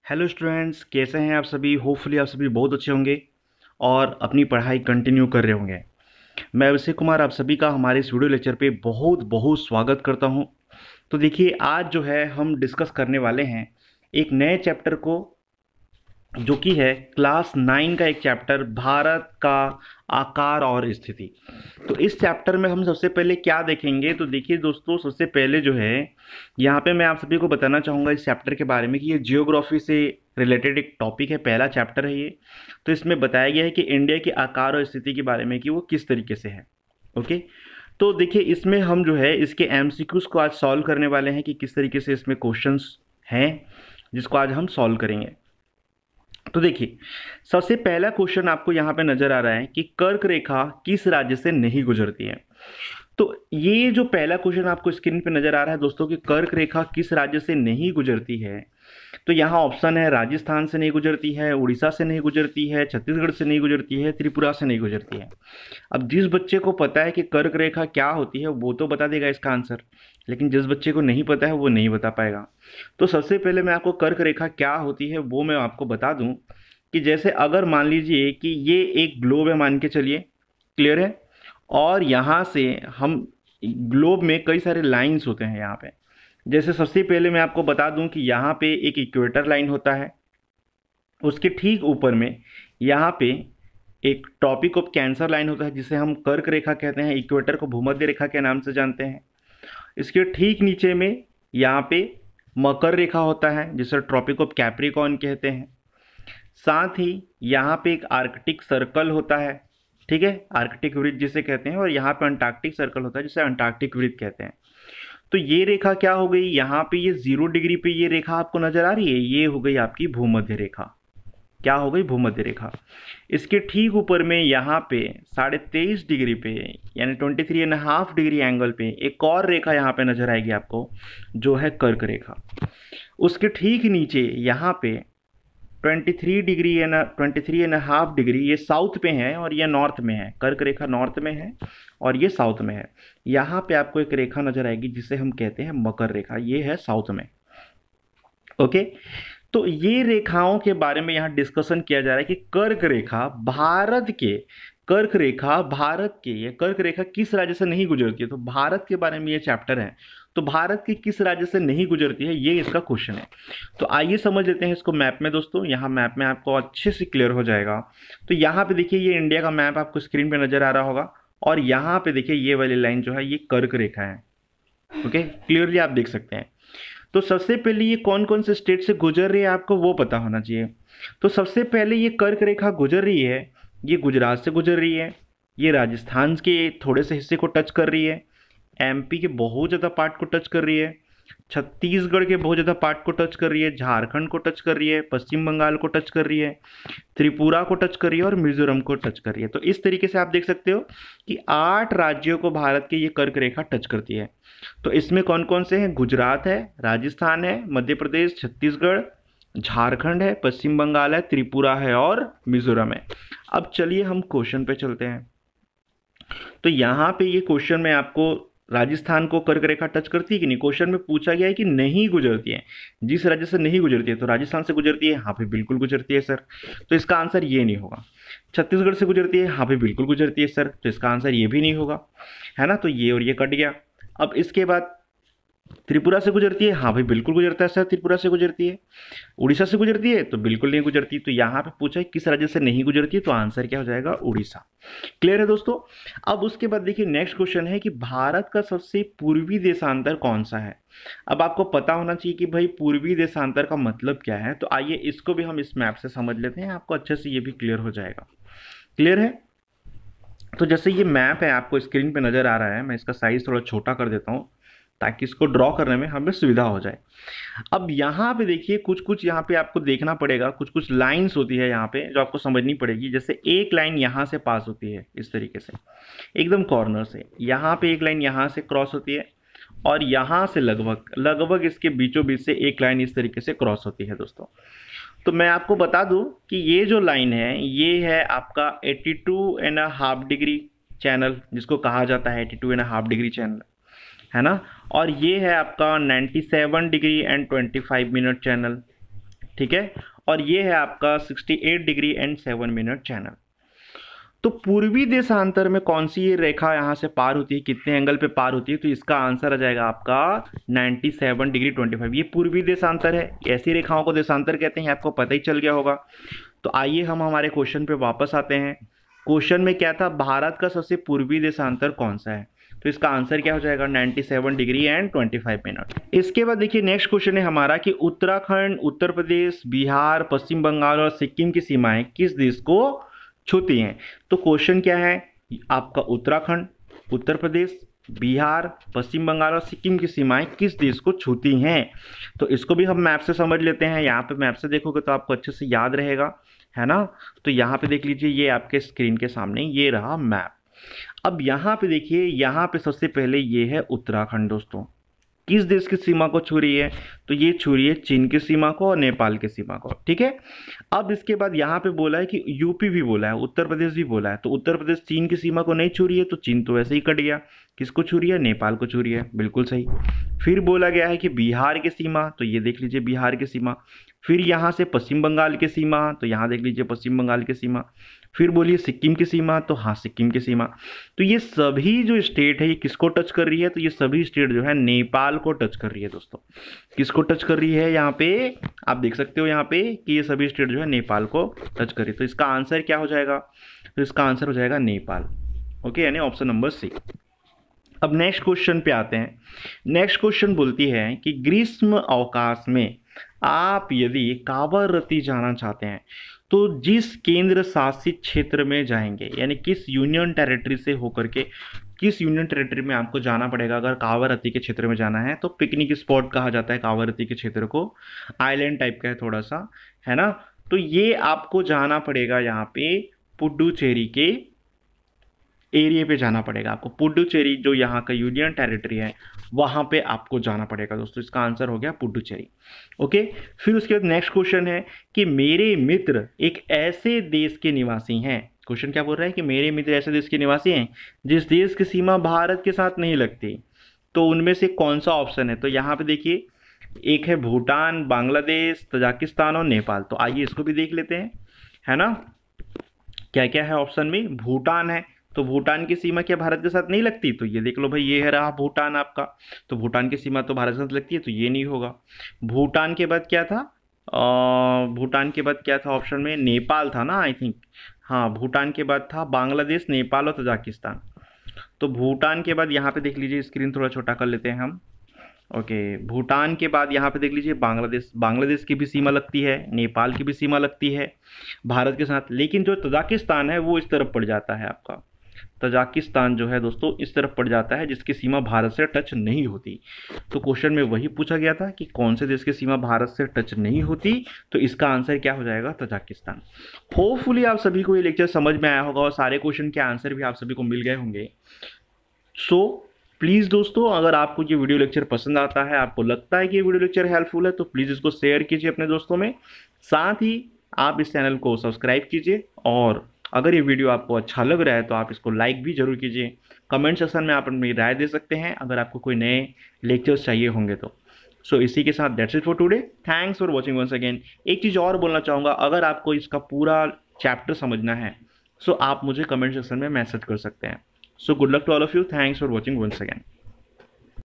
Hello students, कैसे हैं आप सभी। होपफुली आप सभी बहुत अच्छे होंगे और अपनी पढ़ाई कंटिन्यू कर रहे होंगे। मैं अभिषेक कुमार आप सभी का हमारे इस वीडियो लेक्चर पे बहुत बहुत स्वागत करता हूं। तो देखिए, आज जो है हम डिस्कस करने वाले हैं एक नए चैप्टर को, जो कि है क्लास 9 का एक चैप्टर, भारत का आकार और स्थिति। तो इस चैप्टर में हम सबसे पहले क्या देखेंगे, तो देखिए दोस्तों, सबसे पहले जो है यहाँ पे मैं आप सभी को बताना चाहूँगा इस चैप्टर के बारे में कि ये जियोग्राफी से रिलेटेड एक टॉपिक है, पहला चैप्टर है ये। तो इसमें बताया गया है कि इंडिया के आकार और स्थिति के बारे में कि वो किस तरीके से है। ओके, तो देखिए इसमें हम जो है इसके एमसीक्यूज को आज सॉल्व करने वाले हैं कि किस तरीके से इसमें क्वेश्चंस हैं, जिसको आज हम सॉल्व करेंगे। तो देखिए, सबसे पहला क्वेश्चन आपको यहाँ पे नजर आ रहा है कि कर्क रेखा किस राज्य से नहीं गुजरती है। तो ये जो पहला क्वेश्चन आपको स्क्रीन पे नजर आ रहा है दोस्तों कि कर्क रेखा किस राज्य से नहीं गुजरती है, तो यहाँ ऑप्शन है राजस्थान से नहीं गुजरती है, उड़ीसा से नहीं गुजरती है, छत्तीसगढ़ से नहीं गुजरती है, त्रिपुरा से नहीं गुजरती है। अब जिस बच्चे को पता है कि कर्क रेखा क्या होती है वो तो बता देगा इसका आंसर, लेकिन जिस बच्चे को नहीं पता है वो नहीं बता पाएगा। तो सबसे पहले मैं आपको कर्क रेखा क्या होती है वो मैं आपको बता दूं कि जैसे अगर मान लीजिए कि ये एक ग्लोब है, मान के चलिए, क्लियर है, और यहाँ से हम ग्लोब में कई सारे लाइंस होते हैं यहाँ पे। जैसे सबसे पहले मैं आपको बता दूं कि यहाँ पे एक इक्वेटर लाइन होता है, उसके ठीक ऊपर में यहाँ पे एक ट्रॉपिक ऑफ कैंसर लाइन होता है जिसे हम कर्क रेखा कहते हैं, इक्वेटर को भूमध्य रेखा के नाम से जानते हैं। इसके ठीक नीचे में यहाँ पे मकर रेखा होता है जिसे ट्रॉपिक ऑफ कैप्रिकॉर्न कहते हैं। साथ ही यहाँ पे एक आर्कटिक सर्कल होता है, ठीक है, आर्कटिक वृत्त जिसे कहते हैं, और यहाँ पे अंटार्कटिक सर्कल होता है जिसे अंटार्कटिक वृत्त कहते हैं। तो ये रेखा क्या हो गई, यहाँ पे ये 0 डिग्री पे ये रेखा आपको नजर आ रही है, ये हो गई आपकी भूमध्य रेखा। क्या हो गई, भूमध्य रेखा। इसके ठीक ऊपर में यहाँ पे 23.5 डिग्री पे यानी 23.5 डिग्री एंगल पे एक और रेखा यहाँ पे नजर आएगी आपको, जो है कर्क रेखा। उसके ठीक नीचे यहाँ पे 23 डिग्री या 23.5 डिग्री ये साउथ पे है और ये नॉर्थ में है, कर्क रेखा नॉर्थ में है और ये साउथ में है। यहाँ पे आपको एक रेखा नजर आएगी जिसे हम कहते हैं मकर रेखा, ये है साउथ में। ओके, तो ये रेखाओं के बारे में यहाँ डिस्कशन किया जा रहा है कि कर्क रेखा भारत के, कर्क रेखा भारत के, ये कर्क रेखा किस राज्य से नहीं गुजरती है। तो भारत के बारे में ये चैप्टर है, तो भारत की किस राज्य से नहीं गुजरती है, ये इसका क्वेश्चन है। तो आइए समझ लेते हैं इसको मैप में दोस्तों, यहाँ मैप में आपको अच्छे से क्लियर हो जाएगा। तो यहाँ पे देखिए ये इंडिया का मैप आपको स्क्रीन पे नजर आ रहा होगा, और यहाँ पे देखिए ये वाली लाइन जो है ये कर्क रेखा है। ओके, क्लियरली आप देख सकते हैं। तो सबसे पहले ये कौन कौन से स्टेट से गुजर रही है आपको वो पता होना चाहिए। तो सबसे पहले ये कर्क रेखा गुजर रही है, ये गुजरात से गुजर रही है, ये राजस्थान के थोड़े से हिस्से को टच कर रही है, एमपी के बहुत ज़्यादा पार्ट को टच कर रही है, छत्तीसगढ़ के बहुत ज़्यादा पार्ट को टच कर रही है, झारखंड को टच कर रही है, पश्चिम बंगाल को टच कर रही है, त्रिपुरा को टच कर रही है और मिजोरम को टच कर रही है। तो इस तरीके से आप देख सकते हो कि 8 राज्यों को भारत की ये कर्क रेखा टच करती है। तो इसमें कौन कौन से हैं, गुजरात है, राजस्थान है, मध्य प्रदेश, छत्तीसगढ़, झारखंड है, पश्चिम बंगाल है, त्रिपुरा है और मिजोरम है। अब चलिए हम क्वेश्चन पे चलते हैं। तो यहाँ पे ये क्वेश्चन में आपको राजस्थान को कर्क रेखा टच करती है कि नहीं, क्वेश्चन में पूछा गया है कि नहीं गुजरती है, जिस राज्य से नहीं गुजरती है। तो राजस्थान से गुजरती है, हाँ भाई बिल्कुल गुजरती है सर, तो इसका आंसर ये नहीं होगा। छत्तीसगढ़ से गुजरती है, हाँ भाई बिल्कुल गुजरती है सर, तो इसका आंसर ये भी नहीं होगा, है ना। तो ये और ये कट गया। अब इसके बाद त्रिपुरा से गुजरती है, हाँ भाई बिल्कुल गुजरता है सर, त्रिपुरा से गुजरती है। उड़ीसा से गुजरती है, तो बिल्कुल नहीं गुजरती। तो यहाँ पे पूछा है किस राज्य से नहीं गुजरती है, तो आंसर क्या हो जाएगा, उड़ीसा। क्लियर है दोस्तों। अब उसके बाद देखिए नेक्स्ट क्वेश्चन है कि भारत का सबसे पूर्वी देशांतर कौन सा है। अब आपको पता होना चाहिए कि भाई पूर्वी देशांतर का मतलब क्या है। तो आइए इसको भी हम इस मैप से समझ लेते हैं, आपको अच्छे से ये भी क्लियर हो जाएगा। क्लियर है। तो जैसे ये मैप है आपको स्क्रीन पे नजर आ रहा है, मैं इसका साइज थोड़ा छोटा कर देता हूँ ताकि इसको ड्रॉ करने में हमें सुविधा हो जाए। अब यहाँ पे देखिए कुछ कुछ यहाँ पे आपको देखना पड़ेगा, कुछ कुछ लाइंस होती है यहाँ पे जो आपको समझनी पड़ेगी। जैसे एक लाइन यहाँ से पास होती है इस तरीके से, एकदम कॉर्नर से, यहाँ पे एक लाइन यहाँ से क्रॉस होती है, और यहाँ से लगभग लगभग इसके बीचों बीच से एक लाइन इस तरीके से क्रॉस होती है दोस्तों। तो मैं आपको बता दूं कि ये जो लाइन है ये है आपका 82.5 डिग्री चैनल, जिसको कहा जाता है 82.5 डिग्री चैनल, है ना। और ये है आपका 97 डिग्री एंड 25 मिनट चैनल, ठीक है, और ये है आपका 68 डिग्री एंड 7 मिनट चैनल। तो पूर्वी देशांतर में कौन सी ये रेखा यहाँ से पार होती है, कितने एंगल पे पार होती है, तो इसका आंसर आ जाएगा आपका 97 डिग्री 25। ये पूर्वी देशांतर है, ऐसी रेखाओं को देशांतर कहते हैं, आपको पता ही चल गया होगा। तो आइए हम हमारे क्वेश्चन पे वापस आते हैं। क्वेश्चन में क्या था, भारत का सबसे पूर्वी देशांतर कौन सा है, तो इसका आंसर क्या हो जाएगा 97 डिग्री एंड 25 मिनट। इसके बाद देखिए नेक्स्ट क्वेश्चन है हमारा कि उत्तराखंड, उत्तर प्रदेश, बिहार, पश्चिम बंगाल और सिक्किम की सीमाएं किस देश को छूती हैं। तो क्वेश्चन क्या है आपका, उत्तराखंड, उत्तर प्रदेश, बिहार, पश्चिम बंगाल और सिक्किम की सीमाएं किस देश को छूती हैं। तो इसको भी हम मैप से समझ लेते हैं। यहाँ पे मैप से देखोगे तो आपको अच्छे से याद रहेगा, है ना। तो यहाँ पे देख लीजिए, ये आपके स्क्रीन के सामने ये रहा मैप। अब यहाँ पे देखिए, यहाँ पे सबसे पहले ये है उत्तराखंड दोस्तों, किस देश की सीमा को छू रही है, तो ये छू रही है चीन की सीमा को और नेपाल की सीमा को, ठीक है। अब इसके बाद यहाँ पे बोला है कि यूपी भी बोला है, उत्तर प्रदेश भी बोला है। तो उत्तर प्रदेश चीन की सीमा को नहीं छू रही है, तो चीन तो वैसे ही कट गया। किसको छू रही है, नेपाल को छू रही है, बिल्कुल सही। फिर बोला गया है कि बिहार की सीमा, तो ये देख लीजिए बिहार की सीमा। फिर यहाँ से पश्चिम बंगाल की सीमा, तो यहाँ देख लीजिए पश्चिम बंगाल की सीमा। फिर बोलिए सिक्किम की सीमा, तो हाँ सिक्किम की सीमा। तो ये सभी जो स्टेट है ये किसको टच कर रही है, तो ये सभी स्टेट जो है नेपाल को टच कर रही है दोस्तों। किसको टच कर रही है, यहाँ पे आप देख सकते हो यहाँ पे कि ये सभी स्टेट जो है नेपाल को टच कर रही है। तो इसका आंसर क्या हो जाएगा, तो इसका आंसर हो जाएगा नेपाल, ओके, यानी ऑप्शन नंबर सी। अब नेक्स्ट क्वेश्चन पे आते हैं। नेक्स्ट क्वेश्चन बोलती है कि ग्रीष्म अवकाश में आप यदि कावरत्ती जाना चाहते हैं तो जिस केंद्र शासित क्षेत्र में जाएंगे, यानी किस यूनियन टेरिटरी से होकर के किस यूनियन टेरिटरी में आपको जाना पड़ेगा अगर कावरत्ती के क्षेत्र में जाना है। तो पिकनिक स्पॉट कहा जाता है कावरत्ती के क्षेत्र को, आइलैंड टाइप का है थोड़ा सा, है ना। तो ये आपको जाना पड़ेगा यहाँ पे पुडुचेरी के एरिया पे जाना पड़ेगा आपको। पुडुचेरी जो यहाँ का यूनियन टेरिटरी है वहाँ पे आपको जाना पड़ेगा दोस्तों। इसका आंसर हो गया पुडुचेरी, ओके। फिर उसके बाद नेक्स्ट क्वेश्चन है कि मेरे मित्र एक ऐसे देश के निवासी हैं। क्वेश्चन क्या बोल रहा है कि मेरे मित्र ऐसे देश के निवासी हैं जिस देश की सीमा भारत के साथ नहीं लगती, तो उनमें से कौन सा ऑप्शन है। तो यहाँ पे देखिए, एक है भूटान, बांग्लादेश, तजाकिस्तान और नेपाल। तो आइए इसको भी देख लेते हैं, है ना। क्या क्या है ऑप्शन में, भूटान है, तो भूटान की सीमा क्या भारत के साथ नहीं लगती, तो ये देख लो भाई, ये है रहा भूटान आपका। तो भूटान की सीमा तो भारत के साथ लगती है, तो ये नहीं होगा। भूटान के बाद क्या था, भूटान के बाद क्या था ऑप्शन में, नेपाल था ना आई थिंक, हाँ भूटान के बाद था बांग्लादेश, नेपाल और तजाकिस्तान। तो भूटान के बाद यहाँ पे देख लीजिए, स्क्रीन थोड़ा छोटा कर लेते हैं हम, ओके। भूटान के बाद यहाँ पे देख लीजिए बांग्लादेश, बांग्लादेश की भी सीमा लगती है, नेपाल की भी सीमा लगती है भारत के साथ। लेकिन जो तजाकिस्तान है वो इस तरफ पड़ जाता है आपका, तजाकिस्तान जो है दोस्तों इस तरफ पड़ जाता है जिसकी सीमा भारत से टच नहीं होती। तो क्वेश्चन में वही पूछा गया था कि कौन से देश की सीमा भारत से टच नहीं होती, तो इसका आंसर क्या हो जाएगा, तजाकिस्तान। होपफुली आप सभी को ये लेक्चर समझ में आया होगा और सारे क्वेश्चन के आंसर भी आप सभी को मिल गए होंगे। सो प्लीज़ दोस्तों, अगर आपको ये वीडियो लेक्चर पसंद आता है, आपको लगता है कि ये वीडियो लेक्चर हेल्पफुल है, तो प्लीज़ इसको शेयर कीजिए अपने दोस्तों में। साथ ही आप इस चैनल को सब्सक्राइब कीजिए, और अगर ये वीडियो आपको अच्छा लग रहा है तो आप इसको लाइक भी जरूर कीजिए। कमेंट सेक्शन में आप अपनी राय दे सकते हैं अगर आपको कोई नए लेक्चर्स चाहिए होंगे तो। सो इसी के साथ that's it for today, thanks for watching once again. एक चीज़ और बोलना चाहूँगा, अगर आपको इसका पूरा चैप्टर समझना है सो आप मुझे कमेंट सेक्शन में मैसेज कर सकते हैं। So good luck to all of you, thanks for watching once again.